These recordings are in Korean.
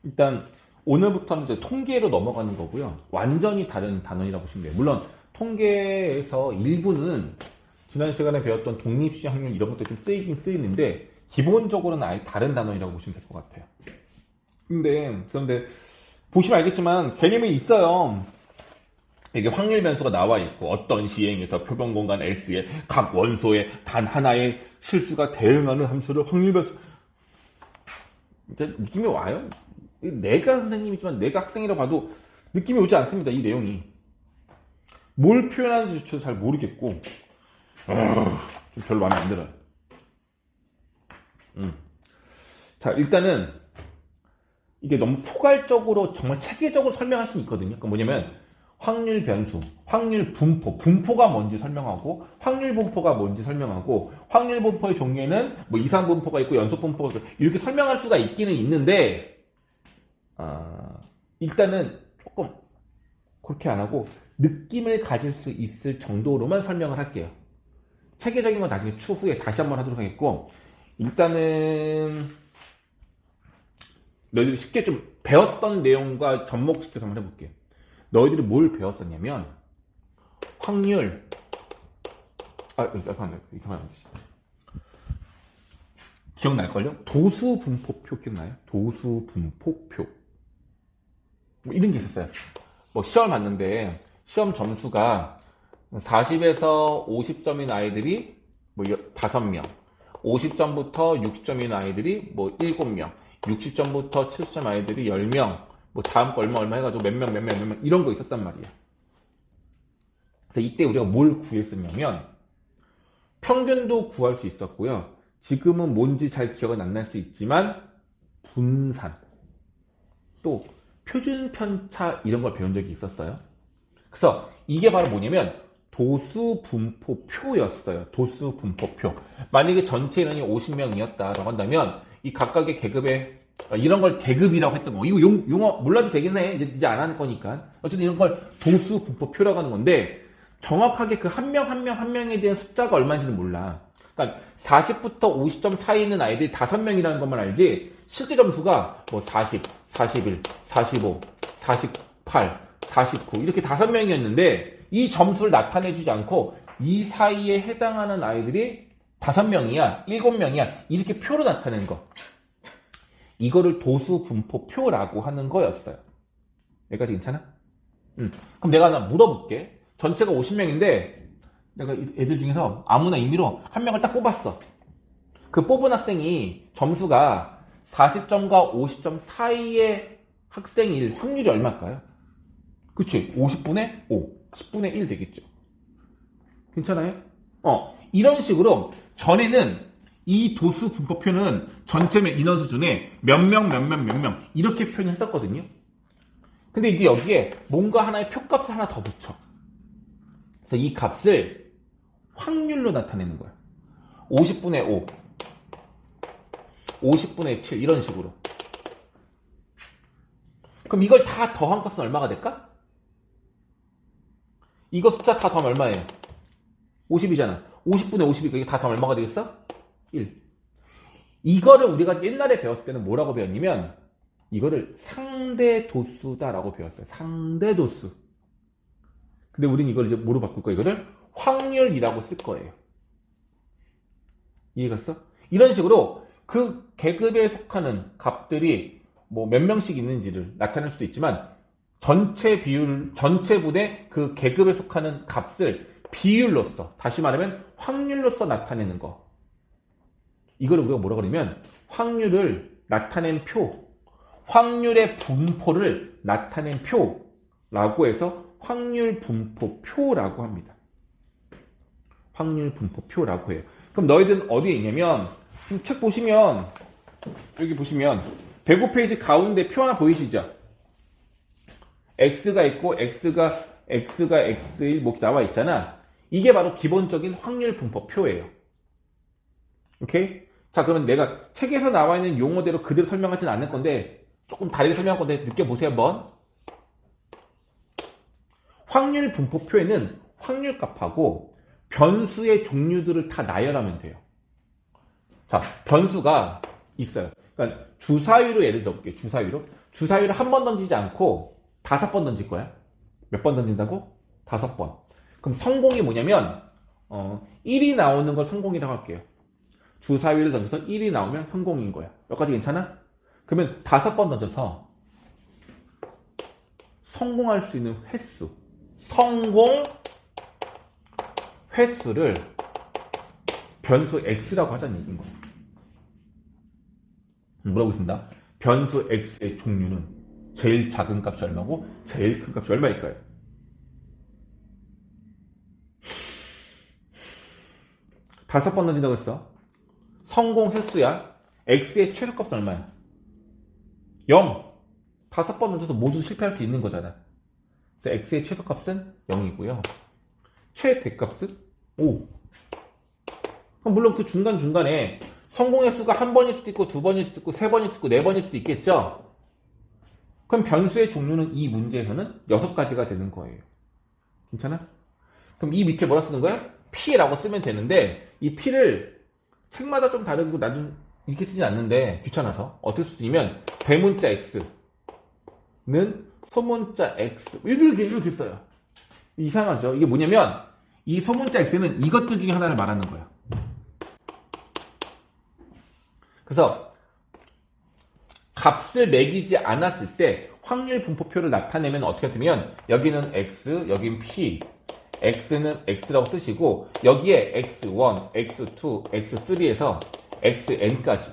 일단 오늘부터는 이제 통계로 넘어가는 거고요. 완전히 다른 단원이라고 보시면 돼요. 물론 통계에서 일부는 지난 시간에 배웠던 독립시 확률 이런 것도 좀 쓰이긴 쓰이는데 기본적으로는 아예 다른 단원이라고 보시면 될 것 같아요. 그런데 보시면 알겠지만 개념이 있어요. 이게 확률 변수가 나와 있고 어떤 시행에서 표본 공간 S의 각 원소의 단 하나의 실수가 대응하는 함수를 확률 변수 이제 느낌이 와요. 내가 선생님이지만 내가 학생이라 봐도 느낌이 오지 않습니다. 이 내용이 뭘 표현하는지 저도 잘 모르겠고 좀 별로 마음에 안 들어요. 자, 일단은 이게 너무 포괄적으로 정말 체계적으로 설명할 수는 있거든요. 그러니까 뭐냐면 확률 변수, 확률 분포, 분포가 뭔지 설명하고 확률 분포가 뭔지 설명하고 확률 분포의 종류에는 뭐 이상 분포가 있고 연속 분포가 있고 이렇게 설명할 수가 있기는 있는데 일단은 조금 그렇게 안 하고 느낌을 가질 수 있을 정도로만 설명을 할게요. 체계적인 건 나중에 추후에 다시 한번 하도록 하겠고 일단은 너희들이 쉽게 좀 배웠던 내용과 접목시켜서 한번 해볼게요. 너희들이 뭘 배웠었냐면 확률 이렇게 하면 안 되지. 기억날걸요? 도수분포표 기억나요? 도수분포표 뭐 이런 게 있었어요. 뭐 시험을 봤는데 시험 점수가 40에서 50점인 아이들이 뭐 5명, 50점부터 60점인 아이들이 뭐 7명, 60점부터 70점 아이들이 10명, 뭐 다음 거 얼마 해가지고 몇 명 이런 거 있었단 말이에요. 그래서 이때 우리가 뭘 구했었냐면 평균도 구할 수 있었고요. 지금은 뭔지 잘 기억은 안 날 수 있지만 분산, 또 표준 편차 이런 걸 배운 적이 있었어요. 그래서 이게 바로 뭐냐면 도수분포표였어요. 도수분포표. 만약에 전체 인원이 50명이었다라고 한다면 이 각각의 계급에 이런 걸 계급이라고 했던 거. 이거 용어 몰라도 되긴 해. 이제 안 하는 거니까. 어쨌든 이런 걸 도수분포표라고 하는 건데 정확하게 그 한 명 한 명 한 명에 대한 숫자가 얼마인지는 몰라. 그러니까 40부터 50점 사이 있는 아이들이 5명이라는 것만 알지 실제 점수가 뭐 40, 41, 45, 48, 49 이렇게 5명이었는데 이 점수를 나타내주지 않고 이 사이에 해당하는 아이들이 5명이야, 7명이야 이렇게 표로 나타내는 거. 이거를 도수분포표라고 하는 거였어요. 여기까지 괜찮아? 그럼 내가 하나 물어볼게. 전체가 50명인데 내가 애들 중에서 아무나 임의로 한 명을 딱 뽑았어. 그 뽑은 학생이 점수가 40점과 50점 사이의 학생일 확률이 얼마일까요? 그치? 50분의 5, 10분의 1 되겠죠. 괜찮아요? 이런 식으로 전에는 이 도수 분포표는 전체 인원 수준에 몇 명 이렇게 표현했었거든요. 근데 이제 여기에 뭔가 하나의 표값을 하나 더 붙여. 그래서 이 값을 확률로 나타내는 거야. 50분의 5, 50분의 7 이런 식으로. 그럼 이걸 다 더한 값은 얼마가 될까? 이거 숫자 다 더하면 얼마예요? 50이잖아. 50분의 50이니까 이게 다 더하면 얼마가 되겠어? 1. 이거를 우리가 옛날에 배웠을 때는 뭐라고 배웠냐면 이거를 상대도수다라고 배웠어요. 상대도수. 근데 우린 이걸 이제 뭐로 바꿀 거야? 이거를 확률이라고 쓸 거예요. 이해갔어? 이런 식으로 그 계급에 속하는 값들이 뭐 몇 명씩 있는지를 나타낼 수도 있지만 전체 비율, 전체 분의 그 계급에 속하는 값을 비율로서, 다시 말하면 확률로서 나타내는 거. 이걸 우리가 뭐라고 그러냐면 확률을 나타낸 표, 확률의 분포를 나타낸 표라고 해서 확률 분포표라고 합니다. 확률 분포표라고 해요. 그럼 너희들은 어디에 있냐면 지금 책 보시면 여기 보시면 105페이지 가운데 표 하나 보이시죠? x가 있고 x가 x1 뭐 나와 있잖아. 이게 바로 기본적인 확률 분포표예요. 오케이? 자, 그러면 내가 책에서 나와 있는 용어대로 그대로 설명하지는 않을 건데 조금 다르게 설명할 건데 느껴보세요 한번. 확률 분포표에는 확률값하고 변수의 종류들을 다 나열하면 돼요. 자, 변수가 있어요. 그러니까 주사위로 예를 들어볼게요. 주사위를 한 번 던지지 않고 5번 던질 거야. 몇 번 던진다고? 5번. 그럼 성공이 뭐냐면 1이 나오는 걸 성공이라고 할게요. 주사위를 던져서 1이 나오면 성공인 거야. 여기까지 괜찮아? 그러면 5번 던져서 성공할 수 있는 횟수, 성공 횟수를 변수 x라고 하자는 얘기인 거야. 뭐라고 있습니다. 변수 x의 종류는 제일 작은 값이 얼마고 제일 큰 값이 얼마일까요? 다섯 번 던진다고 했어. 성공 횟수야. x의 최소값은 얼마야? 0. 5번 던져서 모두 실패할 수 있는 거잖아. 그래서 x의 최소값은 0이고요. 최대값은 5. 그럼 물론 그 중간중간에 성공 횟수가 한 번일 수도 있고 두 번일 수도 있고 세 번일 수도 있고 네 번일 수도 있겠죠? 그럼 변수의 종류는 이 문제에서는 6가지가 되는 거예요. 괜찮아? 그럼 이 밑에 뭐라 쓰는 거야? P라고 쓰면 되는데 이 P를 책마다 좀 다르고 나도 이렇게 쓰진 않는데 귀찮아서 어떻게 쓰냐면 대문자 X는 소문자 X 이렇게 써요. 이상하죠? 이게 뭐냐면 이 소문자 X는 이것들 중에 하나를 말하는 거야. 그래서 값을 매기지 않았을 때 확률 분포표를 나타내면 어떻게 되면 여기는 X, 여긴 P, X는 X라고 쓰시고 여기에 X1, X2, X3에서 XN까지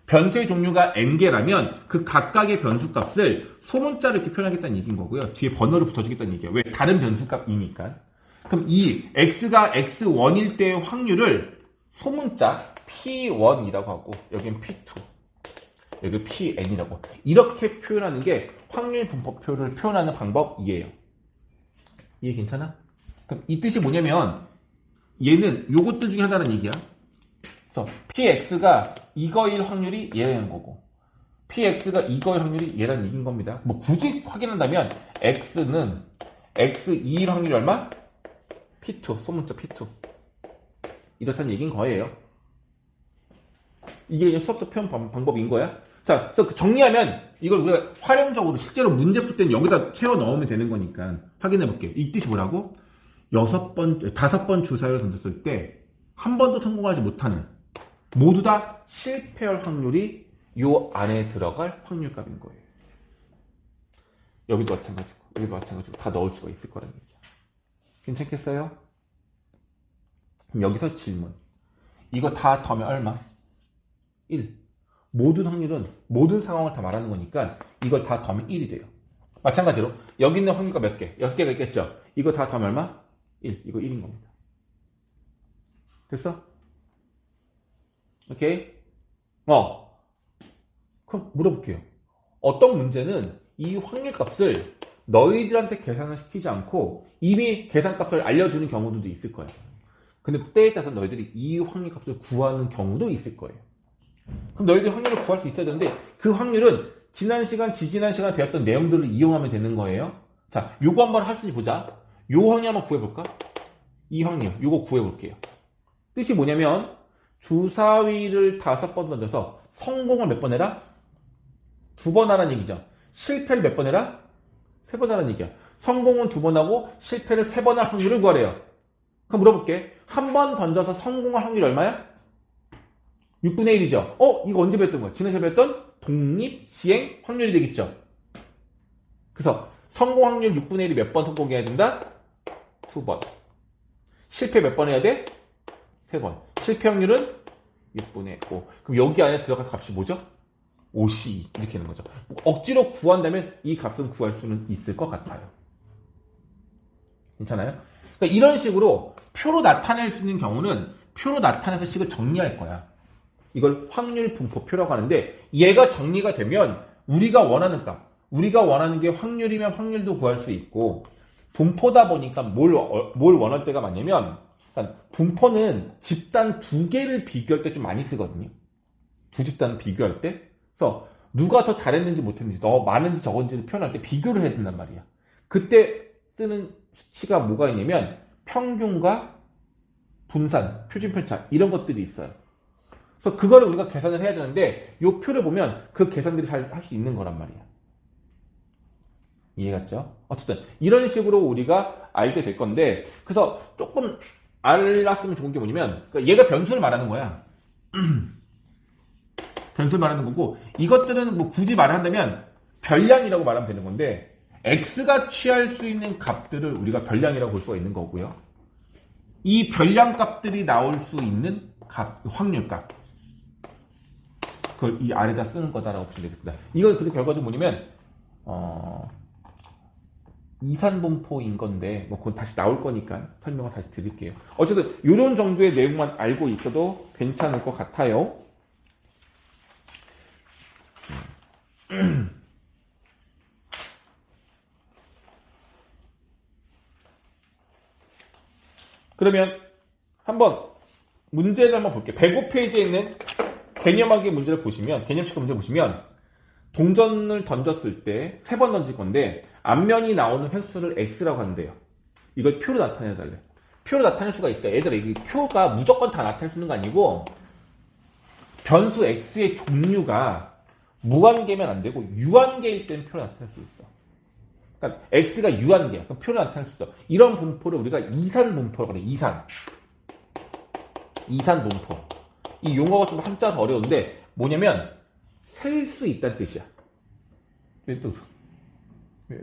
변수의 종류가 N개라면 그 각각의 변수값을 소문자로 이렇게 표현하겠다는 얘기인 거고요. 뒤에 번호를 붙여주겠다는 얘기예요. 왜? 다른 변수값이니까. 그럼 이 X가 X1일 때의 확률을 소문자 P1이라고 하고 여긴 P2 여기 PN이라고 이렇게 표현하는 게 확률 분포표를 표현하는 방법이에요. 이해 괜찮아? 그럼 이 뜻이 뭐냐면 얘는 요것들 중에 하나라는 얘기야. 그래서 PX가 이거일 확률이 얘라는 거고 PX가 이거일 확률이 얘라는 얘기인 겁니다. 뭐 굳이 확인한다면 X는 X2일 확률이 얼마? P2 소문자 P2 이렇다는 얘기인 거예요. 이게 그냥 수학적 표현 방법인 거야. 자, 그래서 정리하면 이걸 우리가 활용적으로 실제로 문제 풀 때는 여기다 채워 넣으면 되는 거니까 확인해 볼게요. 이 뜻이 뭐라고? 5번 주사위를 던졌을 때 한 번도 성공하지 못하는 모두 다 실패할 확률이 요 안에 들어갈 확률값인 거예요. 여기도 마찬가지고 다 넣을 수가 있을 거라는 얘기야. 괜찮겠어요? 그럼 여기서 질문. 이거 다 더하면 얼마? 1. 모든 확률은 모든 상황을 다 말하는 거니까 이걸 다 더하면 1이 돼요. 마찬가지로 여기 있는 확률가 몇 개? 6개가 있겠죠? 이거 다 더하면 얼마? 1. 이거 1인 겁니다. 됐어? 오케이? 그럼 물어볼게요. 어떤 문제는 이 확률값을 너희들한테 계산을 시키지 않고 이미 계산값을 알려주는 경우들도 있을 거예요. 근데 때에 따라서 너희들이 이 확률값을 구하는 경우도 있을 거예요. 그럼 너희들이 확률을 구할 수 있어야 되는데 그 확률은 지난 시간, 지지난 시간에 배웠던 내용들을 이용하면 되는 거예요. 자, 요거 한번 할 수 있는지 보자. 요 확률 한번 구해볼까? 이 확률, 요거 구해볼게요. 뜻이 뭐냐면 주사위를 5번 던져서 성공을 몇 번 해라? 2번 하라는 얘기죠. 실패를 몇 번 해라? 3번 하라는 얘기야. 성공은 2번 하고 실패를 3번 할 확률을 구하래요. 그럼 물어볼게. 한 번 던져서 성공할 확률이 얼마야? 6분의 1이죠. 이거 언제 배웠던 거야? 지난 시간에 배웠던 독립시행 확률이 되겠죠. 그래서 성공 확률 6분의 1이 몇 번 성공해야 된다? 2번. 실패 몇 번 해야 돼? 3번. 실패 확률은 6분의 5. 그럼 여기 안에 들어갈 값이 뭐죠? 5C. 이렇게 되는 거죠. 억지로 구한다면 이 값은 구할 수는 있을 것 같아요. 괜찮아요? 그러니까 이런 식으로 표로 나타낼 수 있는 경우는 표로 나타내서 식을 정리할 거야. 이걸 확률 분포표라고 하는데 얘가 정리가 되면 우리가 원하는 값, 우리가 원하는 게 확률이면 확률도 구할 수 있고 분포다 보니까 뭘 원할 때가 많냐면 분포는 집단 2개를 비교할 때 좀 많이 쓰거든요. 두 집단 비교할 때. 그래서 누가 더 잘했는지 못했는지 더 많은지 적은지를 표현할 때 비교를 해야 된단 말이야. 그때 쓰는 수치가 뭐가 있냐면 평균과 분산, 표준편차 이런 것들이 있어요. 그래서 그거를 우리가 계산을 해야 되는데 이 표를 보면 그 계산들이 잘 할 수 있는 거란 말이야. 이해갔죠? 어쨌든 이런 식으로 우리가 알게 될 건데 그래서 조금 알았으면 좋은 게 뭐냐면 그러니까 얘가 변수를 말하는 거야. 변수를 말하는 거고 이것들은 뭐 굳이 말을 한다면 별량이라고 말하면 되는 건데 x가 취할 수 있는 값들을 우리가 별량이라고 볼 수가 있는 거고요. 이 별량 값들이 나올 수 있는 값, 확률값 그걸 이 아래다 쓰는 거다라고 보시면 되겠습니다. 이건 그래서 결과적으로 뭐냐면 이산분포인 건데 뭐 그건 다시 나올 거니까 설명을 다시 드릴게요. 어쨌든 이런 정도의 내용만 알고 있어도 괜찮을 것 같아요. 그러면 한번 문제를 한번 볼게요. 105페이지에 있는 개념하기 문제를 보시면 개념식 문제 보시면 동전을 던졌을 때 3번 던질 건데 앞면이 나오는 횟수를 x라고 하는데요. 이걸 표로 나타내달래. 표로 나타낼 수가 있어요. 얘들아 이 표가 무조건 다 나타낼 수 있는 거 아니고 변수 x의 종류가 무한계면 안 되고 유한계일 때는 표로 나타낼 수 있어. 그러니까 x가 유한계야. 그럼 표로 나타낼 수 있어. 이런 분포를 우리가 이산분포라고 그래. 이산분포. 이 용어가 좀 한자서 어려운데 뭐냐면 셀 수 있다는 뜻이야. 왜 또? 왜?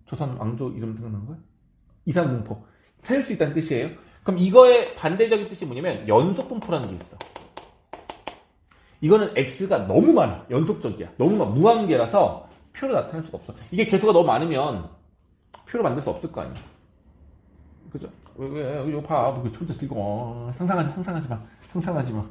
조선 왕조 이름 생각나는 거야? 이산분포. 셀 수 있다는 뜻이에요. 그럼 이거의 반대적인 뜻이 뭐냐면 연속분포라는 게 있어. 이거는 x가 너무 많아. 연속적이야. 너무 많아. 무한계라서 표로 나타낼 수가 없어. 이게 개수가 너무 많으면 표로 만들 수 없을 거 아니야. 그죠? 이거 봐. 뭐 혼자 쓰고 상상하지 마. 상상하지 마.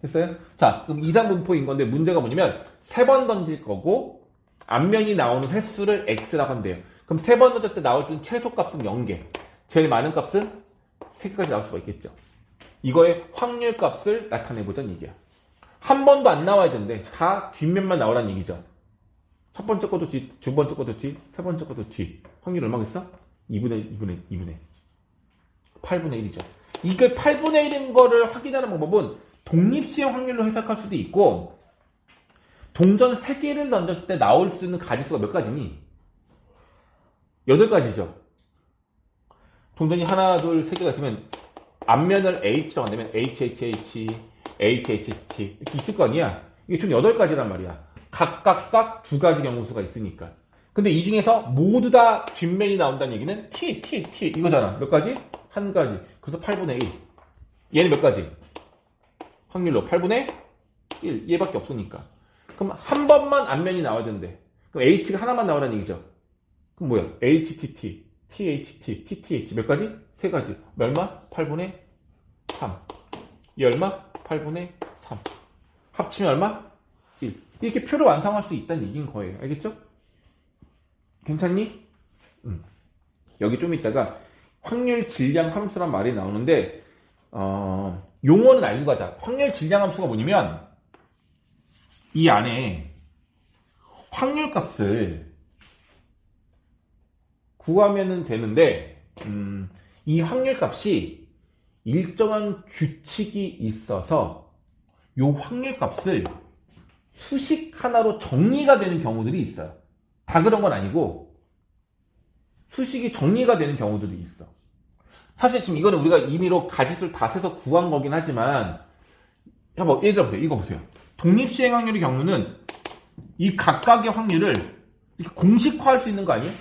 됐어요? 자, 그럼 이산분포인 건데 문제가 뭐냐면 3번 던질 거고 앞면이 나오는 횟수를 x라고 한대요. 그럼 3번 던졌을 때 나올 수 있는 최소값은 0개. 제일 많은 값은 3개까지 나올 수가 있겠죠. 이거의 확률값을 나타내보자는 얘기야. 한 번도 안 나와야 되는데 다 뒷면만 나오라는 얘기죠. 첫 번째 것도 뒤, 두 번째 것도 뒤, 세 번째 것도 뒤. 확률 얼마겠어? 2분의 8분의 1이죠. 이게 8분의 1인 거를 확인하는 방법은 독립시행 확률로 해석할 수도 있고 동전 3개를 던졌을 때 나올 수 있는 가지수가 몇 가지니? 8가지죠. 동전이 하나, 둘, 3개가 있으면 앞면을 H라고 한다면 HHH, HHT 이렇게 있을 거 아니야. 이게 총 8가지란 말이야. 각각 2가지 경우수가 있으니까. 근데 이 중에서 모두 다 뒷면이 나온다는 얘기는 T 이거잖아. 몇 가지? 한 가지. 그래서 8분의 1. 얘는 몇 가지? 확률로 8분의 1. 얘밖에 없으니까. 그럼 한 번만 앞면이 나와야 되는데. 그럼 H가 하나만 나오라는 얘기죠. 그럼 뭐야? HTT, THT, TTH 몇 가지? 3가지. 얼마? 8분의 3. 이 얼마? 8분의 3. 합치면 얼마? 1. 이렇게 표를 완성할 수 있다는 얘기인 거예요. 알겠죠? 괜찮니? 여기 좀 있다가 확률 질량 함수란 말이 나오는데 용어는 알고 가자. 확률 질량 함수가 뭐냐면 이 안에 확률 값을 구하면 되는데 이 확률 값이 일정한 규칙이 있어서 이 확률 값을 수식 하나로 정리가 되는 경우들이 있어요. 다 그런 건 아니고 수식이 정리가 되는 경우들이 있어. 사실 지금 이거는 우리가 임의로 가지수를 다 세서 구한 거긴 하지만 한번 예를 들어 보세요. 이거 보세요. 독립시행 확률의 경우는 이 각각의 확률을 이렇게 공식화할 수 있는 거 아니에요?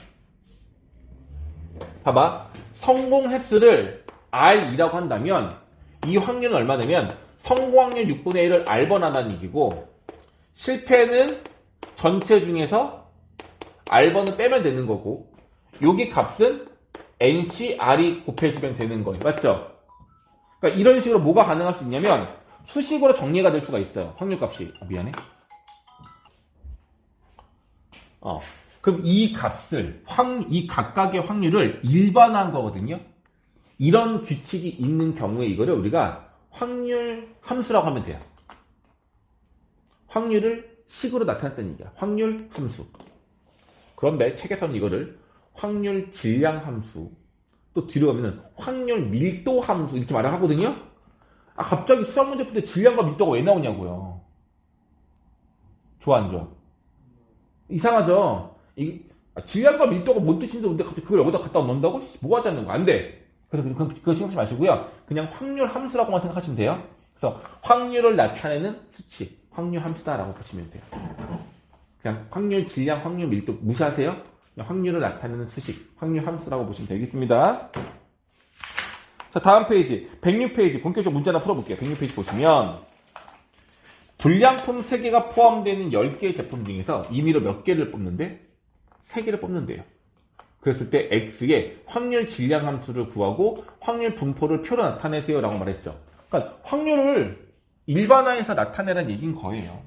봐봐. 성공 횟수를 R이라고 한다면 이 확률은 얼마냐면 성공 확률 6분의 1을 R번하다는 얘기고 실패는 전체 중에서 R번을 빼면 되는 거고 여기 값은 NCR이 곱해지면 되는 거예요. 맞죠? 그러니까 이런 식으로 뭐가 가능할 수 있냐면 수식으로 정리가 될 수가 있어요. 확률값이. 미안해. 그럼 이 값을 이 각각의 확률을 일반화한 거거든요. 이런 규칙이 있는 경우에 이거를 우리가 확률 함수라고 하면 돼요. 확률을 식으로 나타냈다는 얘기야. 확률 함수. 그런데 책에서는 이거를 확률 질량 함수 또 뒤로 가면은 확률 밀도 함수 이렇게 말을 하거든요. 아, 갑자기 수학 문제 풀 때 질량과 밀도가 왜 나오냐고요. 좋아, 안 좋아? 이상하죠? 질량과 밀도가 뭔 뜻인지 근데 갑자기 그걸 여기다 갖다 넣는다고? 뭐 하지 않는 거? 안 돼. 그래서 그거 신경 쓰지 마시고요. 그냥 확률 함수라고만 생각하시면 돼요. 그래서 확률을 나타내는 수치, 확률 함수다라고 보시면 돼요. 그냥 확률, 질량, 확률, 밀도 무시하세요. 그냥 확률을 나타내는 수식, 확률 함수라고 보시면 되겠습니다. 자, 다음 페이지, 106페이지 본격적으로 문제 하나 풀어볼게요. 106페이지 보시면 불량품 3개가 포함되어 있는 10개의 제품 중에서 임의로 몇 개를 뽑는데? 3개를 뽑는데요. 그랬을 때 X의 확률 질량 함수를 구하고 확률 분포를 표로 나타내세요 라고 말했죠. 그러니까 확률을 일반화해서 나타내라는 얘기인 거예요.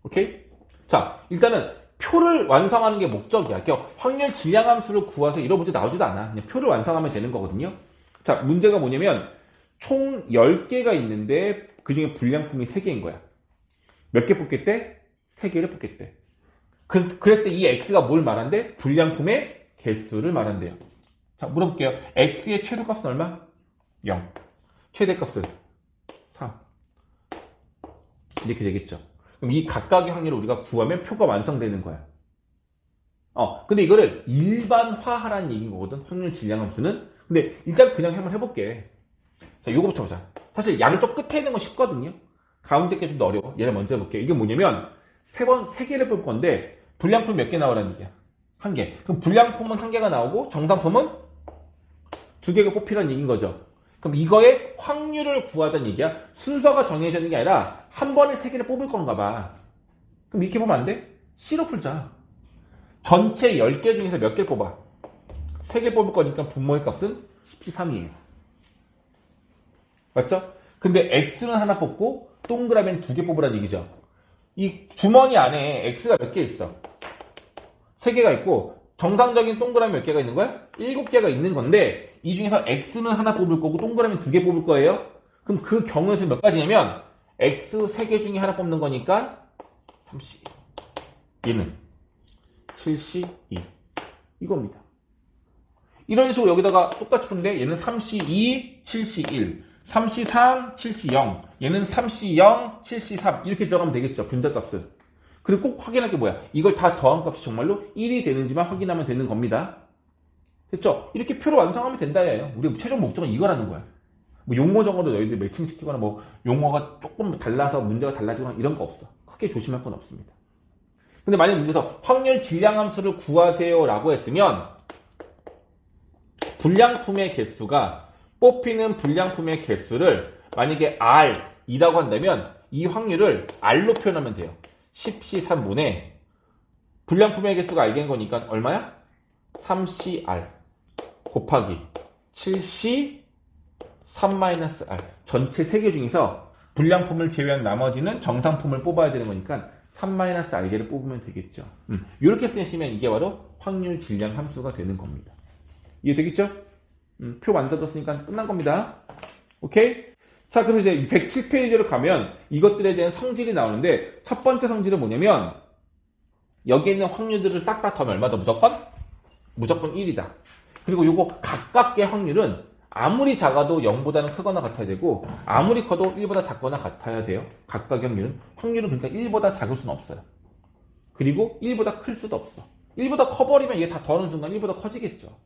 오케이? 자, 일단은 표를 완성하는 게 목적이야. 그러니까 확률 질량 함수를 구해서 이런 문제 나오지도 않아. 그냥 표를 완성하면 되는 거거든요. 자, 문제가 뭐냐면 총 10개가 있는데 그 중에 불량품이 3개인 거야. 몇 개 뽑겠대? 3개를 뽑겠대. 그랬을 때 이 X가 뭘 말한대? 불량품의 개수를 말한대요. 자, 물어볼게요. X의 최소값은 얼마? 0. 최대값은 3. 이렇게 되겠죠. 그럼 이 각각의 확률을 우리가 구하면 표가 완성되는 거야. 근데 이거를 일반화하라는 얘기인 거거든. 확률 질량 함수는. 근데 일단 그냥 한번 해볼게. 자, 요거부터 보자. 사실 양쪽 끝에 있는 건 쉽거든요. 가운데 게 좀 더 어려워. 얘를 먼저 해볼게. 이게 뭐냐면 세 개를 볼 건데 불량품 몇 개 나오라는 얘기야. 1개. 그럼 불량품은 1개가 나오고 정상품은 2개가 뽑히라는 얘기인 거죠. 그럼 이거의 확률을 구하자는 얘기야. 순서가 정해져 있는 게 아니라 한 번에 3개를 뽑을 건가 봐. 그럼 이렇게 보면 안 돼? C로 풀자. 전체 10개 중에서 몇 개를 뽑아? 3개 뽑을 거니까 분모의 값은 13이에요. 맞죠? 근데 X는 하나 뽑고 동그라미는 2개 뽑으라는 얘기죠. 이 주머니 안에 X가 몇 개 있어? 3개가 있고 정상적인 동그라미 몇 개가 있는 거야? 7개가 있는 건데 이 중에서 X는 하나 뽑을 거고 동그라미는 2개 뽑을 거예요. 그럼 그 경우에서 몇 가지냐면 X 3개 중에 하나 뽑는 거니까 3C, 얘는 7C2 이겁니다. 이런 식으로 여기다가 똑같이 푸는데 얘는 3C2, 7C1, 3C3, 7C0, 얘는 3C0, 7C3 이렇게 들어가면 되겠죠. 분자값을. 그리고 꼭 확인할 게 뭐야? 이걸 다 더한 값이 정말로 1이 되는지만 확인하면 되는 겁니다. 됐죠? 이렇게 표를 완성하면 된다 예요. 우리 최종 목적은 이거라는 거야. 뭐 용어적으로 너희들 매칭시키거나 뭐 용어가 조금 달라서 문제가 달라지거나 이런 거 없어. 크게 조심할 건 없습니다. 근데 만약 문제에서 확률 질량 함수를 구하세요 라고 했으면 불량품의 개수가 뽑히는 불량품의 개수를 만약에 R이라고 한다면 이 확률을 R로 표현하면 돼요. 10C3분의 불량품의 개수가 R인 거니까 얼마야? 3CR 곱하기 7C 3-R 전체 3개 중에서 불량품을 제외한 나머지는 정상품을 뽑아야 되는 거니까 3-R개를 뽑으면 되겠죠. 이렇게 쓰시면 이게 바로 확률 질량 함수가 되는 겁니다. 이해되겠죠? 표 만들었으니까 끝난 겁니다. 오케이? 자, 그래서 이제 107페이지로 가면 이것들에 대한 성질이 나오는데 첫 번째 성질은 뭐냐면 여기 있는 확률들을 싹 다 더하면 얼마다 무조건? 무조건 1이다. 그리고 요거 각각의 확률은 아무리 작아도 0보다는 크거나 같아야 되고 아무리 커도 1보다 작거나 같아야 돼요. 각각의 확률은 그러니까 1보다 작을 수는 없어요. 그리고 1보다 클 수도 없어. 1보다 커버리면 얘 다 더하는 순간 1보다 커지겠죠.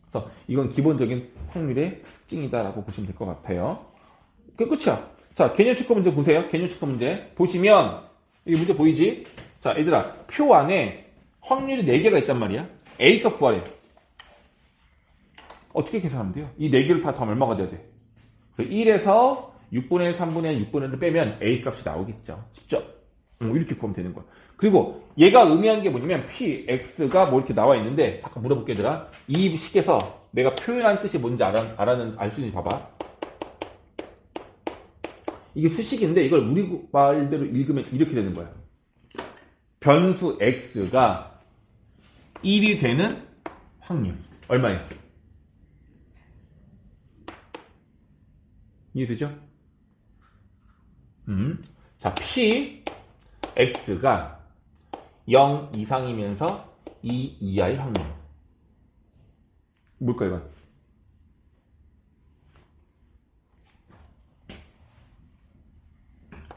그래서 이건 기본적인 확률의 특징이다라고 보시면 될 것 같아요. 그 끝이야. 자, 개념 체크 문제 보세요. 개념 체크 문제 보시면 이 문제 보이지? 자, 얘들아 표 안에 확률이 4개가 있단 말이야. A값 구하래. 어떻게 계산하면 돼요? 이 4개를 다 더하면 얼마가 돼야 돼? 1에서 6분의 1, 3분의 1, 6분의 1을 빼면 A값이 나오겠죠. 쉽죠? 이렇게 구하면 되는 거야. 그리고 얘가 의미하는 게 뭐냐면 P, X가 뭐 이렇게 나와 있는데 잠깐 물어볼게 얘들아. 이 식에서 내가 표현한 뜻이 뭔지 알 수 있는지 봐봐. 이게 수식인데 이걸 우리 말대로 읽으면 이렇게 되는 거야. 변수 X가 1이 되는 확률. 얼마예요? 이해되죠? 자, P, X가 0 이상이면서 2 이하의 확률. 뭘까, 이건?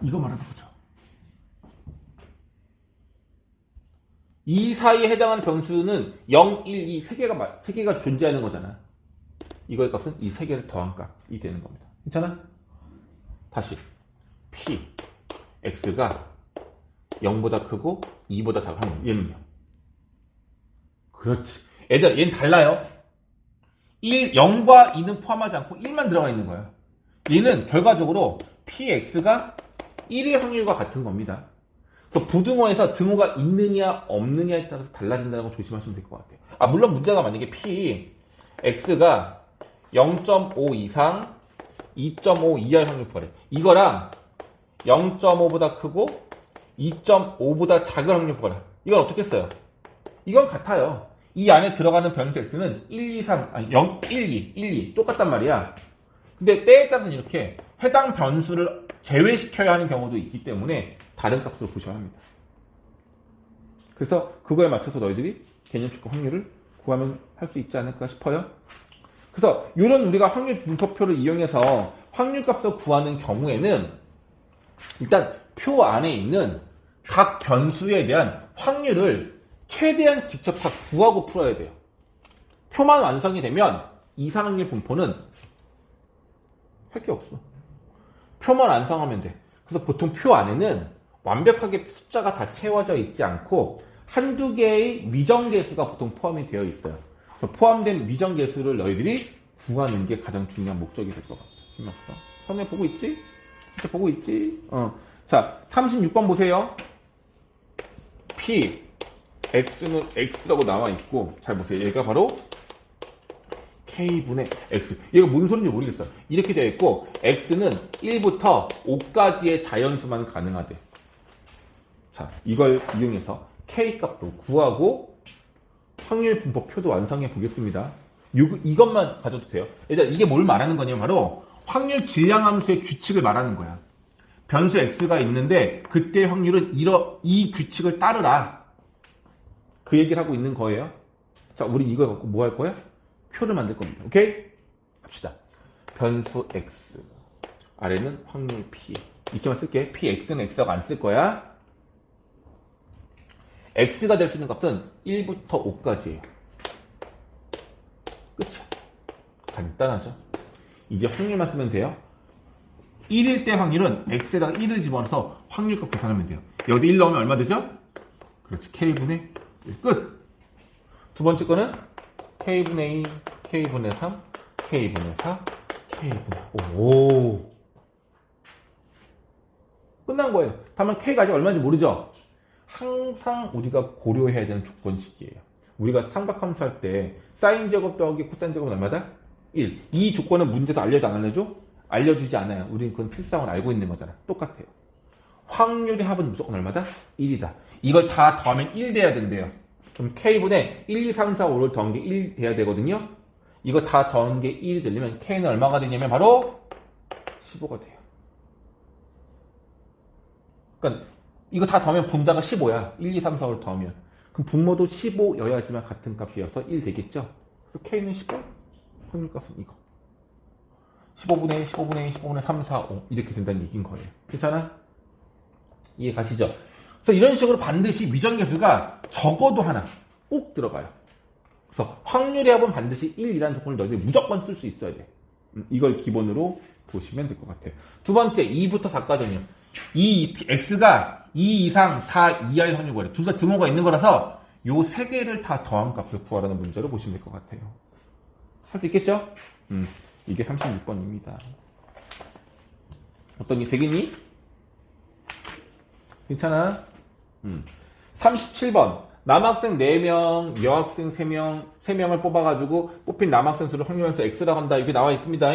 이거 말하는 거죠. 이 사이에 해당하는 변수는 0, 1, 2 세 개가 존재하는 거잖아. 이거의 값은 이 세 개를 더한 값이 되는 겁니다. 괜찮아? 다시 p x가 0보다 크고 2보다 작은 얘는요. 그렇지. 얘는 달라요. 0과 2는 포함하지 않고 1만 들어가 있는 거야. 얘는 결과적으로 px가 1의 확률과 같은 겁니다. 그래서 부등호에서 등호가 있느냐 없느냐에 따라서 달라진다는 걸 조심하시면 될 것 같아요. 물론 문제가 만약에 x가 0.5 이상 2.5 이하의 확률 구하래. 이거랑 0.5보다 크고 2.5보다 작은 확률 구하라. 이건 어떻게 써요? 이건 같아요. 이 안에 들어가는 변수 x는 1, 2, 3, 아니 0, 1, 2 똑같단 말이야. 근데 때에 따라서는 이렇게 해당 변수를 제외시켜야 하는 경우도 있기 때문에 다른 값으로 보셔야 합니다. 그래서 그거에 맞춰서 너희들이 개념축과 확률을 구하면 할 수 있지 않을까 싶어요. 그래서 이런 우리가 확률 분포표를 이용해서 확률값을 구하는 경우에는 일단 표 안에 있는 각 변수에 대한 확률을 최대한 직접 다 구하고 풀어야 돼요. 표만 완성이 되면 이산확률 분포는 할 게 없어. 표만 완성하면 돼. 그래서 보통 표 안에는 완벽하게 숫자가 다 채워져 있지 않고 한두 개의 미정계수가 보통 포함이 되어 있어요. 그래서 포함된 미정계수를 너희들이 구하는 게 가장 중요한 목적이 될 것 같아. 신mak성. 선에 보고 있지? 진짜 보고 있지? 자, 36번 보세요. P, X는 X라고 나와 있고, 잘 보세요. 얘가 바로 K분의 X. 얘가 뭔 소리인지 모르겠어. 이렇게 되어 있고, X는 1부터 5까지의 자연수만 가능하대. 자, 이걸 이용해서 K값도 구하고, 확률 분포표도 완성해 보겠습니다. 이것만 가져도 돼요. 일단 이게 뭘 말하는 거냐면 바로 확률 질량함수의 규칙을 말하는 거야. 변수 x가 있는데 그때 확률은 이 규칙을 따르라. 그 얘기를 하고 있는 거예요. 자, 우리 이걸 갖고 뭐 할 거야? 표를 만들 겁니다. 오케이? 합시다. 변수 x 아래는 확률 p 이렇게만 쓸게. px는 x라고 안 쓸 거야. x가 될 수 있는 값은 1부터 5까지예요. 끝이야. 간단하죠? 이제 확률만 쓰면 돼요. 1일 때 확률은 x에다가 1을 집어넣어서 확률값 계산하면 돼요. 여기 1 넣으면 얼마 되죠? 그렇지. k분의 1. 끝! 두 번째 거는 k분의 2, k분의 3, k분의 4, k분의 5. 끝난 거예요. 다만 k가 아직 얼마인지 모르죠? 항상 우리가 고려해야 되는 조건식이에요. 우리가 삼각함수 할 때 사인 제곱 더하기 코사인 제곱은 얼마다? 1. 이 조건은 문제에서 알려줘 안 알려줘? 알려주지 않아요. 우리는 그건 필수항을 알고 있는 거잖아. 똑같아요. 확률의 합은 무조건 얼마다? 1이다. 이걸 다 더하면 1 돼야 된대요. 그럼 K분의 1, 2, 3, 4, 5를 더한 게 1 돼야 되거든요. 이거 다 더한 게 1이 되려면 K는 얼마가 되냐면 바로 15가 돼요. 그러니까 이거 다 더하면 분자가 15야. 1, 2, 3, 4, 5를 더하면. 그럼 분모도 15여야지만 같은 값이어서 1 되겠죠? 그래서 K는 15. 확률값은 이거. 15분의 1, 15분의 2, 15분의 3, 4, 5 이렇게 된다는 얘기인 거예요. 괜찮아? 이해 가시죠? 그래서 이런 식으로 반드시 미정계수가 적어도 하나 꼭 들어가요. 그래서 확률의 합은 반드시 1이라는 조건을 너희들이 무조건 쓸 수 있어야 돼. 이걸 기본으로 보시면 될 것 같아요. 두 번째, 2부터 4까지는요. x가 2 이상 4 이하의 확률 구하래. 둘 다 등호가 있는 거라서 요 세 개를 다 더한 값을 구하라는 문제로 보시면 될 것 같아요. 할 수 있겠죠? 이게 36번입니다. 어떤 게 되겠니? 괜찮아? 37번. 남학생 4명, 여학생 3명을 뽑아가지고 뽑힌 남학생 수를 확률해서 x라고 한다. 이렇게 나와 있습니다.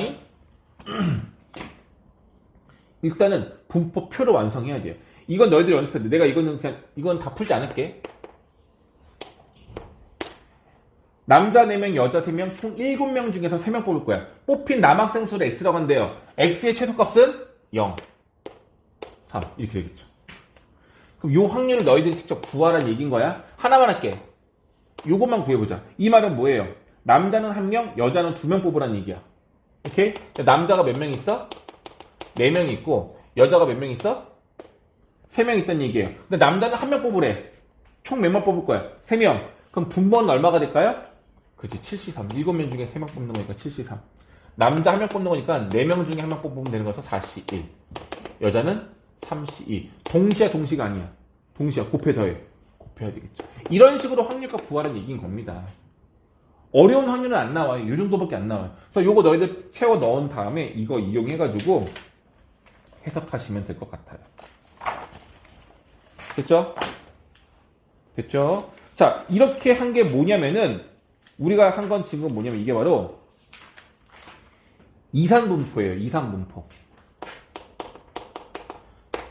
일단은 분포표를 완성해야 돼요. 이건 너희들이 연습해야 돼. 내가 이건 다 풀지 않을게. 남자 4명, 여자 3명, 총 7명 중에서 3명 뽑을 거야. 뽑힌 남학생 수를 x라고 한대요. x의 최소값은 0, 3 이렇게 되겠죠. 그럼 요 확률을 너희들이 직접 구하라는 얘기인 거야. 하나만 할게. 요것만 구해보자. 이 말은 뭐예요? 남자는 1명, 여자는 2명 뽑으라는 얘기야. 오케이? 남자가 몇 명 있어? 4명 있고 여자가 몇 명 있어? 3명 있다는 얘기예요. 근데 남자는 1명 뽑으래. 총 몇 명 뽑을 거야? 3명. 그럼 분모는 얼마가 될까요? 그렇지, 7C3. 7명 중에 3명 뽑는 거니까 7C3. 남자 1명 뽑는 거니까 4명 중에 1명 뽑으면 되는 거라서 4C1. 여자는 3C2. 동시가 아니야. 동시야. 곱해 더해. 곱해야 되겠죠. 이런 식으로 확률값 구하라는 얘기인 겁니다. 어려운 확률은 안 나와요. 이 정도밖에 안 나와요. 그래서 요거 너희들 채워 넣은 다음에 이거 이용해가지고 해석하시면 될 것 같아요. 됐죠? 됐죠? 자, 이렇게 한 게 뭐냐면은 우리가 한 건 지금 뭐냐면 이게 바로 이산분포예요. 이산분포.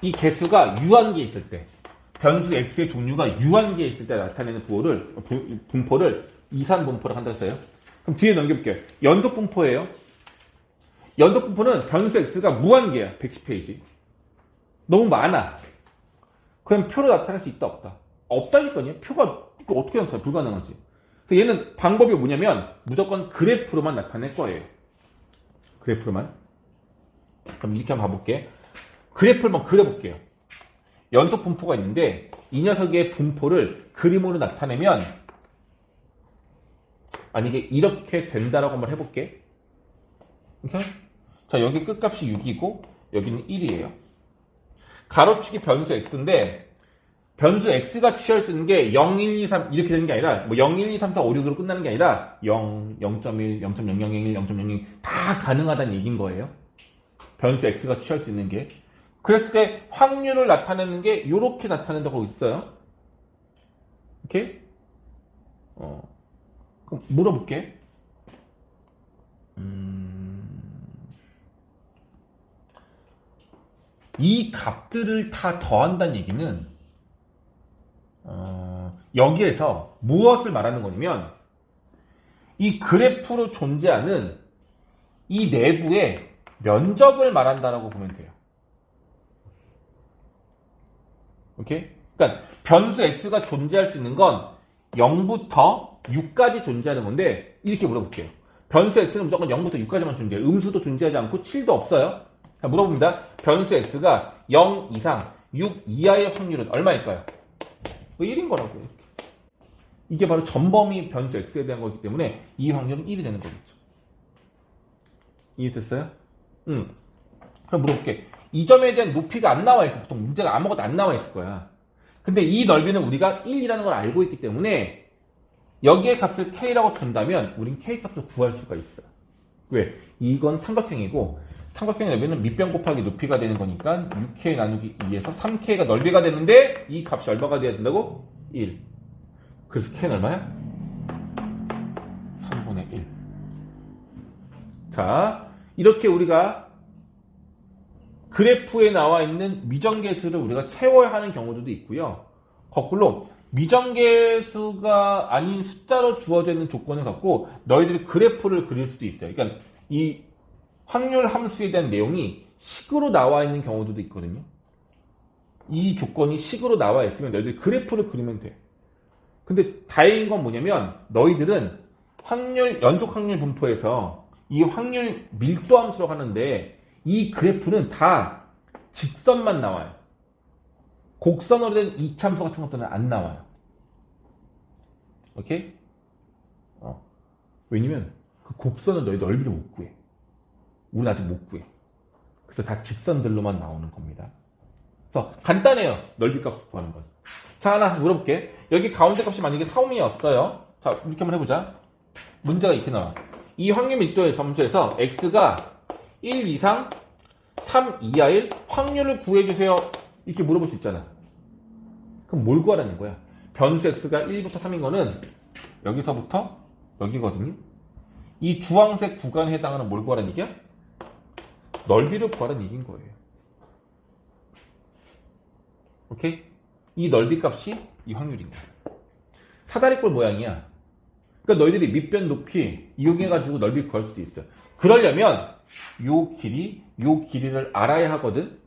이 개수가 유한계에 있을 때, 변수 x의 종류가 유한계에 있을 때 나타내는 분포를 이산분포라고 한다 했어요. 그럼 뒤에 넘겨볼게요. 연속분포예요. 연속분포는 변수 x가 무한계야. 110페이지. 너무 많아. 그럼 표로 나타낼 수 있다 없다? 없다니까요. 표가 어떻게 나타나? 불가능하지. 그래서 얘는 방법이 뭐냐면 무조건 그래프로만 나타낼 거예요. 그래프로만. 그럼 이렇게 한번 봐볼게. 그래프를 한번 그려볼게요. 연속 분포가 있는데 이 녀석의 분포를 그림으로 나타내면 만약에 이렇게 된다라고 한번 해볼게. 이렇게? 자, 여기 끝값이 6이고 여기는 1이에요. 가로축이 변수 x인데 변수 x가 취할 수 있는 게 0, 1, 2, 3 이렇게 되는 게 아니라 뭐 0, 1, 2, 3, 4, 5, 6으로 끝나는 게 아니라 0, 0.1, 0.0001, 0.00 다 가능하다는 얘기인 거예요. 변수 x가 취할 수 있는 게. 그랬을 때 확률을 나타내는 게 이렇게 나타낸다고 있어요. 이렇게? 그럼 물어볼게. 이 값들을 다 더한다는 얘기는 여기에서 무엇을 말하는 거냐면 이 그래프로 존재하는 이 내부의 면적을 말한다라고 보면 돼요. 오케이? 그러니까 변수 x가 존재할 수 있는 건 0부터 6까지 존재하는 건데 이렇게 물어볼게요. 변수 x는 무조건 0부터 6까지만 존재해요. 음수도 존재하지 않고 7도 없어요. 자, 물어봅니다. 변수 x가 0 이상 6 이하의 확률은 얼마일까요? 1인 거라고요. 이게 바로 전범위 변수 x에 대한 거기 때문에 이 확률은 1이 되는 거겠죠. 이해됐어요? 그럼 물어볼게. 이 점에 대한 높이가 안 나와 있어. 보통 문제가 아무것도 안 나와 있을 거야. 근데 이 넓이는 우리가 1이라는 걸 알고 있기 때문에 여기에 값을 k라고 준다면 우린 k 값을 구할 수가 있어요. 왜? 이건 삼각형이고 삼각형의 넓이는 밑변 곱하기 높이가 되는 거니까 6k 나누기 2에서 3k가 넓이가 되는데 이 값이 얼마가 돼야 된다고? 1. 그래서 k는 얼마야? 3분의 1. 자, 이렇게 우리가 그래프에 나와 있는 미정계수를 우리가 채워야 하는 경우도 있고요. 거꾸로 미정계수가 아닌 숫자로 주어져 있는 조건을 갖고 너희들이 그래프를 그릴 수도 있어요. 그러니까 이 확률 함수에 대한 내용이 식으로 나와 있는 경우도 있거든요. 이 조건이 식으로 나와 있으면 너희들이 그래프를 그리면 돼. 근데 다행인 건 뭐냐면 너희들은 연속 확률 분포에서 이 확률 밀도 함수라고 하는데 이 그래프는 다 직선만 나와요. 곡선으로 된 이참수 같은 것들은 안 나와요. 오케이? 왜냐면 그 곡선은 너희 넓이를 못 구해. 우린 아직 못 구해. 그래서 다 직선들로만 나오는 겁니다. 그래서 간단해요. 넓이 값 구하는 건. 자, 하나 물어볼게. 여기 가운데 값이 만약에 4, 5이었어요. 자, 이렇게 한번 해보자. 문제가 이렇게 나와. 이 확률 밀도의 점수에서 x가 1 이상 3 이하일 확률을 구해주세요. 이렇게 물어볼 수 있잖아. 그럼 뭘 구하라는 거야? 변수 x가 1부터 3인 거는 여기서부터 여기거든요. 이 주황색 구간에 해당하는 뭘 구하라는 얘기야? 넓이를 구하라는 얘기인 거예요. 오케이? 이 넓이 값이 이 확률인 거야. 사다리꼴 모양이야. 그러니까 너희들이 밑변 높이 이용해가지고 넓이 구할 수도 있어요. 그러려면 요 길이를 알아야 하거든?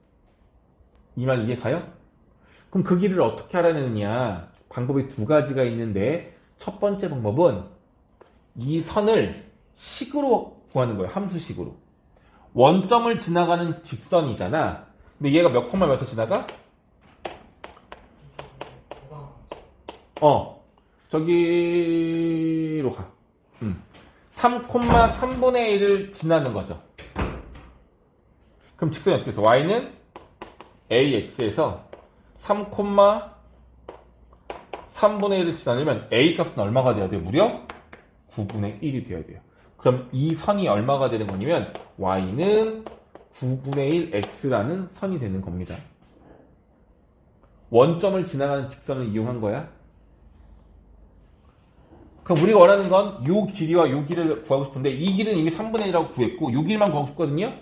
이 말 이해 가요? 그럼 그 길이를 어떻게 알아내느냐? 방법이 두 가지가 있는데 첫 번째 방법은 이 선을 식으로 구하는 거예요. 함수식으로. 원점을 지나가는 직선이잖아. 근데 얘가 몇 콤마 몇에 지나가? 저기로 가. 3,3분의 1을 지나는 거죠. 그럼 직선이 어떻게 해서 y는 ax에서 3,3분의 1을 지나려면 a 값은 얼마가 돼야 돼요? 무려 9분의 1이 돼야 돼요. 그럼 이 선이 얼마가 되는 거냐면 y는 9분의 1 x라는 선이 되는 겁니다. 원점을 지나가는 직선을 이용한 거야. 그럼 우리가 원하는 건 요 길이와 요 길이를 구하고 싶은데 이 길은 이미 3분의 1이라고 구했고 요 길만 구하고 싶거든요.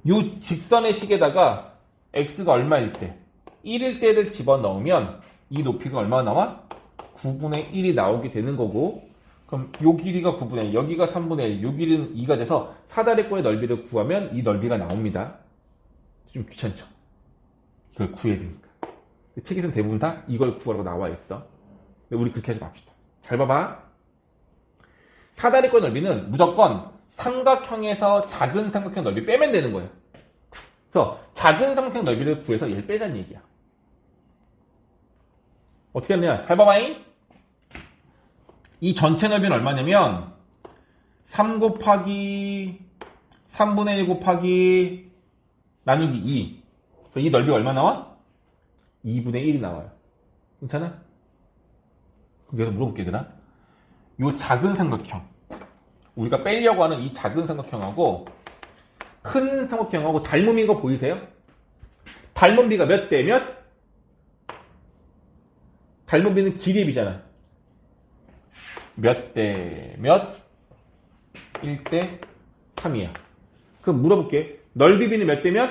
요 직선의 식에다가 x가 얼마일 때 1일 때를 집어넣으면 이 높이가 얼마 나와? 9분의 1이 나오게 되는 거고 그럼 요 길이가 9분의 1, 여기가 3분의 1, 요 길이는 2가 돼서 사다리꼴의 넓이를 구하면 이 넓이가 나옵니다. 좀 귀찮죠? 이걸 구해야 되니까. 책에서는 대부분 다 이걸 구하라고 나와 있어. 근데 우리 그렇게 하지 맙시다. 잘 봐봐. 사다리꼴 넓이는 무조건 삼각형에서 작은 삼각형 넓이 빼면 되는 거예요. 그래서 작은 삼각형 넓이를 구해서 얘를 빼자는 얘기야. 어떻게 하느냐? 잘 봐봐잉. 이 전체 넓이는 얼마냐면 3 곱하기 3분의 1 곱하기 나누기 2. 그래서 이 넓이가 얼마 나와? 2분의 1이 나와요. 괜찮아? 그래서 물어볼게 얘들아. 요 작은 삼각형 우리가 빼려고 하는 이 작은 삼각형하고 큰 삼각형하고 닮음인 거 보이세요? 닮음비가 몇 대 몇? 닮음비는 길이의 비잖아. 몇 대 몇? 1대 3이야. 그럼 물어볼게. 넓이비는 몇 대 몇?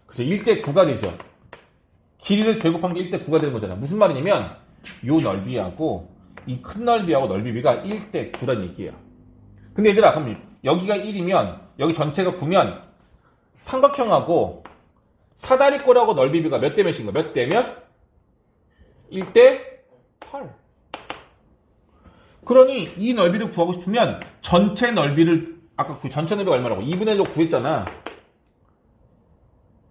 그래서 1대 9가 되죠. 길이를 제곱한 게 1대 9가 되는 거잖아. 무슨 말이냐면 요 넓이하고 이 큰 넓이하고 넓이비가 1대 9란 얘기예요. 근데 얘들아 그럼 여기가 1이면 여기 전체가 9면 삼각형하고 사다리꼴하고 넓이비가 몇 대 몇인가? 몇 대 몇? 1대 8. 그러니 이 넓이를 구하고 싶으면 전체 넓이를 아까 그 전체 넓이가 얼마라고? 2분의 1로 구했잖아.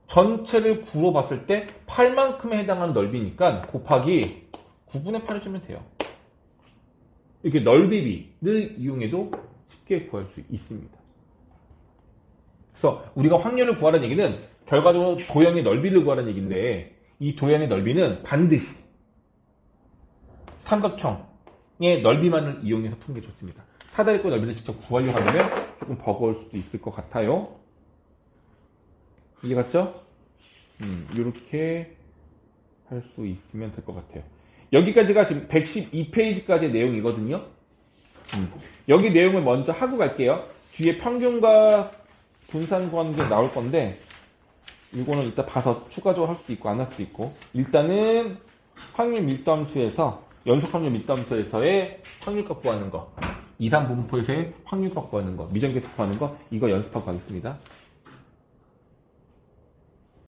전체를 구로 봤을 때 8만큼에 해당하는 넓이니까 곱하기 9분의 8 해주면 돼요. 이렇게 넓이비를 이용해도 쉽게 구할 수 있습니다. 그래서 우리가 확률을 구하라는 얘기는 결과적으로 도형의 넓이를 구하라는 얘기인데 이 도형의 넓이는 반드시 삼각형의 넓이만을 이용해서 푸는 게 좋습니다. 사다리꼴 넓이를 직접 구하려고 하면 조금 버거울 수도 있을 것 같아요. 이해 갔죠? 이렇게 할 수 있으면 될 것 같아요. 여기까지가 지금 112페이지까지의 내용이거든요. 여기 내용을 먼저 하고 갈게요. 뒤에 평균과 분산관계 나올 건데 이거는 일단 봐서 추가적으로 할 수도 있고 안 할 수도 있고 일단은 확률 밀도함수에서 연속 확률 밀도함수에서의 확률값 구하는 거 이상 부분포에서의 확률값 구하는 거 미정계수 구하는 거 이거 연습하고 가겠습니다.